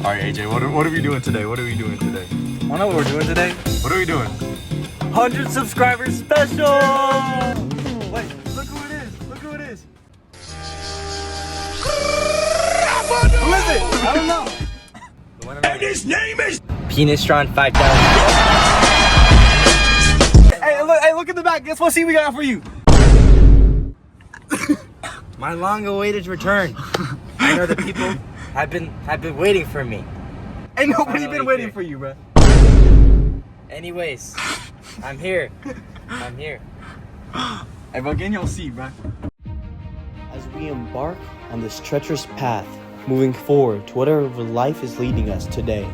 All right, AJ, what are we doing today? What are we doing today? I know what we're doing today. What are we doing? 100 subscribers special! Wait, look who it is. Look who it is. Who is it? I don't know. And his name is Penistron 5000. Hey, look at the back. Guess what scene we got for you? My long-awaited return. I know the people have been waiting for me. Ain't nobody Finally been waiting here. for you, bro. Anyways, I'm here. I'm here. Hey, bro, get in your seat, bro. As we embark on this treacherous path, moving forward to whatever life is leading us today,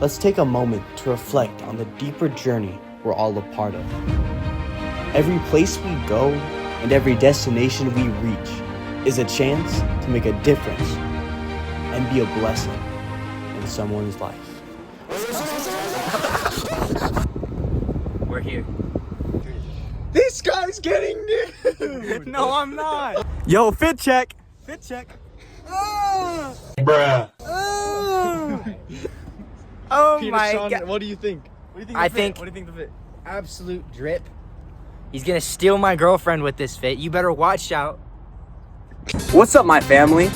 let's take a moment to reflect on the deeper journey we're all a part of. Every place we go and every destination we reach is a chance to make a difference and be a blessing in someone's life. We're here. This guy's getting nude. No, I'm not. Yo, fit check. Fit check. bruh. Oh my god. What do you think? What do you think? I the fit? think- What do you think the fit? Absolute drip. He's gonna steal my girlfriend with this fit. You better watch out. What's up, my family?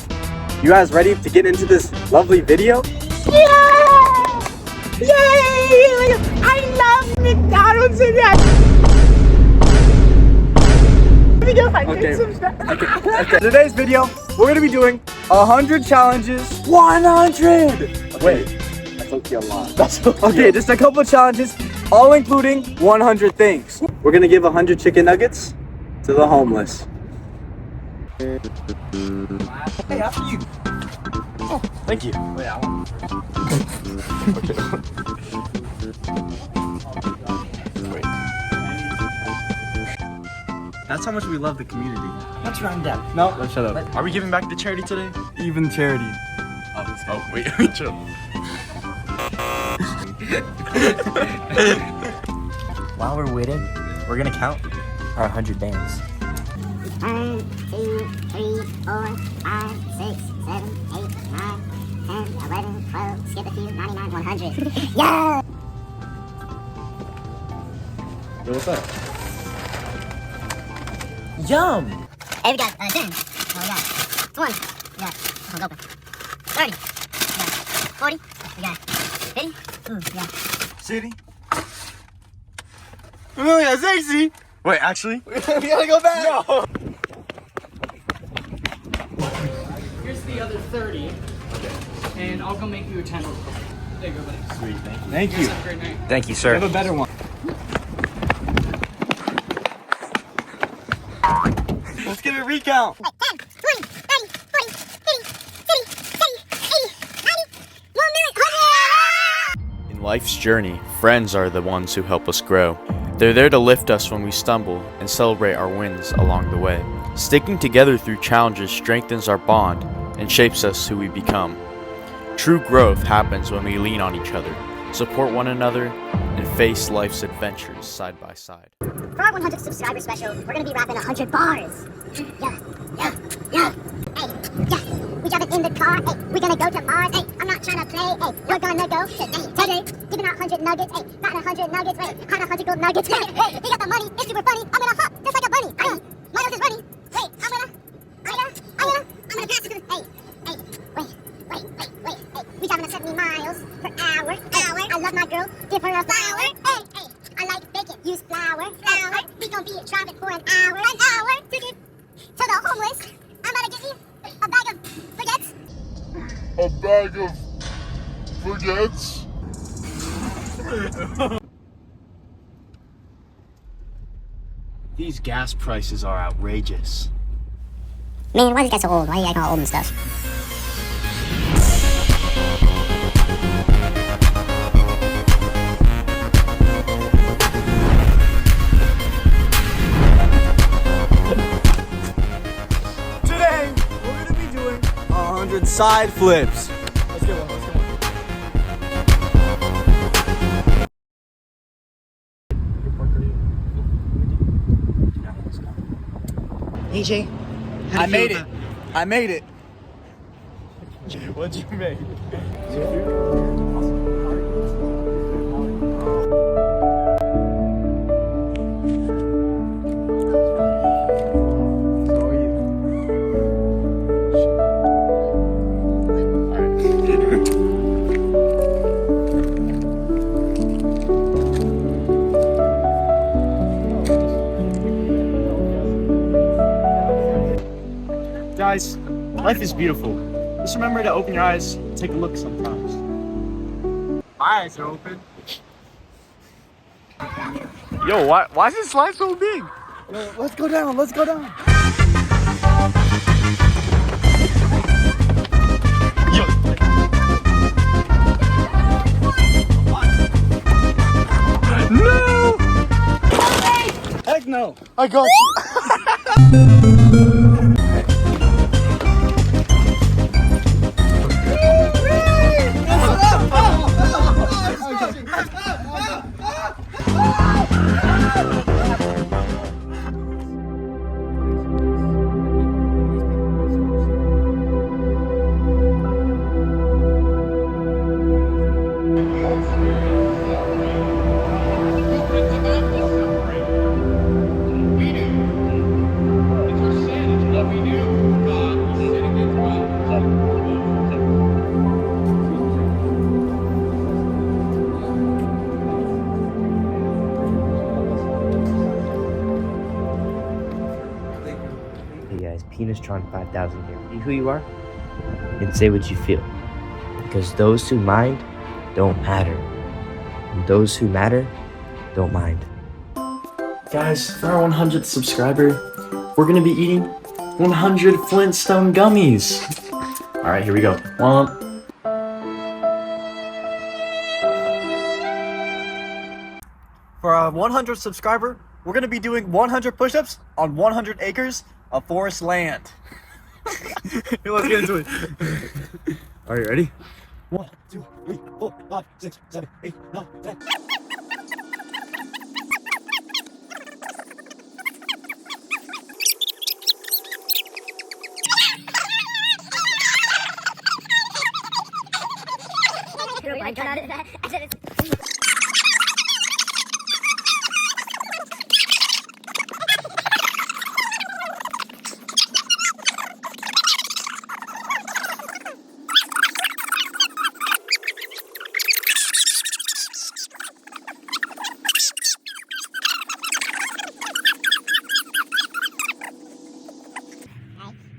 You guys ready to get into this lovely video? Yeah! Yay! I love McDonald's and that. Okay. Today's video, we're gonna be doing 100 challenges. 100! Wait, that's okay a lot. That's okay, just a couple of challenges, all including 100 things. We're gonna give 100 chicken nuggets to the homeless. Hey, after you. Oh, thank you. Wait, I want Wait. That's how much we love the community. Let's round up. No, let's shut up. Are we giving back to charity today? Even charity. Oh, wait, chill. While we're waiting, we're gonna count our 100 bands. 1, 2, 3, 4, 5, 6, 7, 8, 9, 10, 11, 12, skip a few, 99, 100. Yeah! Yo, what's up? Yum! Hey, we got 10. Oh, we got 20. We got, hold open. 30. We got 40. We got 50. Ooh, we got City. Oh, yeah, 60. Wait, actually? We gotta go back. No. Here's the other 30. And I'll go make you a 10. There you go, buddy. Sweet, thank you. Thank you. Have a great night. Thank you, We sir. have a better one. Let's get a recount. 10, 20, 30, 40, 50, 60, 70, 80, 90, 1 million, 100! In life's journey, friends are the ones who help us grow. They're there to lift us when we stumble and celebrate our wins along the way. Sticking together through challenges strengthens our bond and shapes us who we become. True growth happens when we lean on each other, support one another, and face life's adventures side by side. For our 100 subscriber special, we're gonna be rapping 100 bars. Yeah. Hey, yeah. We driving in the car. Hey, we gonna go to Mars. Hey, I'm not trying to play. Hey, we're gonna go today. Giving out 100 nuggets. Hey, got 100 nuggets. Wait, got 100 gold nuggets. Hey, we got the money. It's super funny. I'm gonna hop just like a bunny. Hey, my nose is running. Wait, I'm gonna pass it. Hey, wait. Hey, we driving at 70 miles per hour. I love my girl. Give her a flower. Hey, I like bacon. Use flour. We gon' be driving for an hour. To give to the homeless. I'm gonna give you a bag of baguettes. A bag of baguettes. These gas prices are outrageous. Man, why is this guy so old? Why are you acting all old and stuff? Today, we're gonna be doing 100 side flips. Let's get one. AJ, I made it. What'd you make? Guys, life is beautiful. Just remember to open your eyes, take a look sometimes. My eyes are open. Yo, why is this slide so big? Yo, let's go down. Let's go down. Yo. No! Heck no. I got you. Hey guys, Penistron 5000 here. Be who you are and say what you feel. Because those who mind don't matter. And those who matter don't mind. Guys, for our 100th subscriber, we're gonna be eating 100 Flintstone gummies. All right, here we go. One. For our 100 subscriber, we're gonna be doing 100 push-ups on 100 acres of forest land. Hey, let's get into it. Are you ready? 1, 2, 3, 4, 5, 6, 7, 8, 9, 10.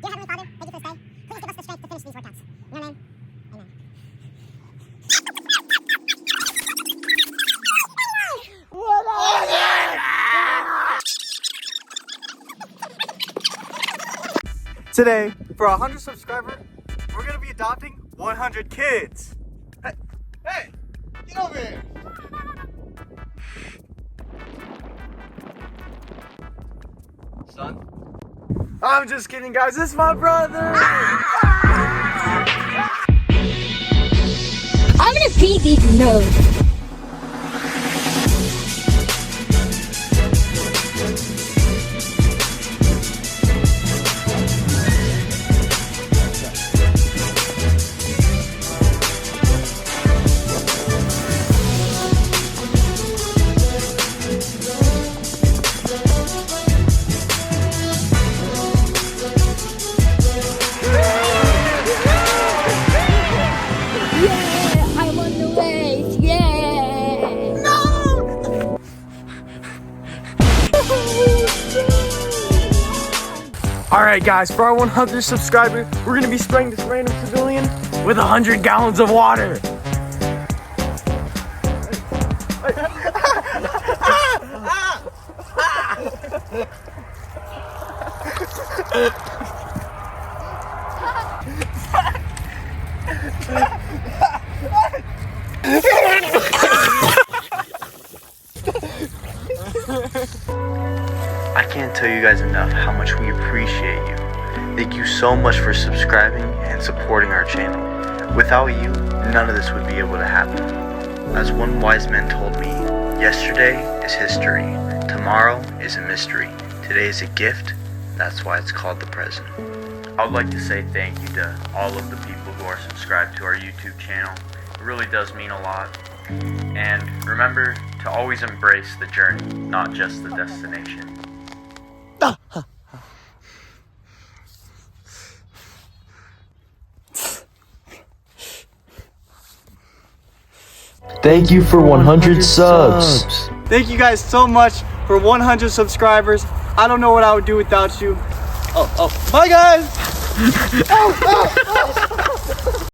Dear Heavenly Father, thank you for this day. Please give us the strength to finish these workouts. In your name, amen. Today, for our 100 subscriber, we're gonna be adopting 100 kids. Hey, get over here. Son? I'm just kidding, guys. This is my brother. I'm gonna beat these notes. Alright guys, for our 100 subscriber, we're gonna be spraying this random civilian with 100 gallons of water. I can't tell you guys enough how much we appreciate you. Thank you so much for subscribing and supporting our channel. Without you, none of this would be able to happen. As one wise man told me, yesterday is history, tomorrow is a mystery, today is a gift, that's why it's called the present. I would like to say thank you to all of the people who are subscribed to our YouTube channel. It really does mean a lot. And remember to always embrace the journey, not just the destination. Thank you for 100 subs. Thank you guys so much for 100 subscribers. I don't know what I would do without you. Bye guys!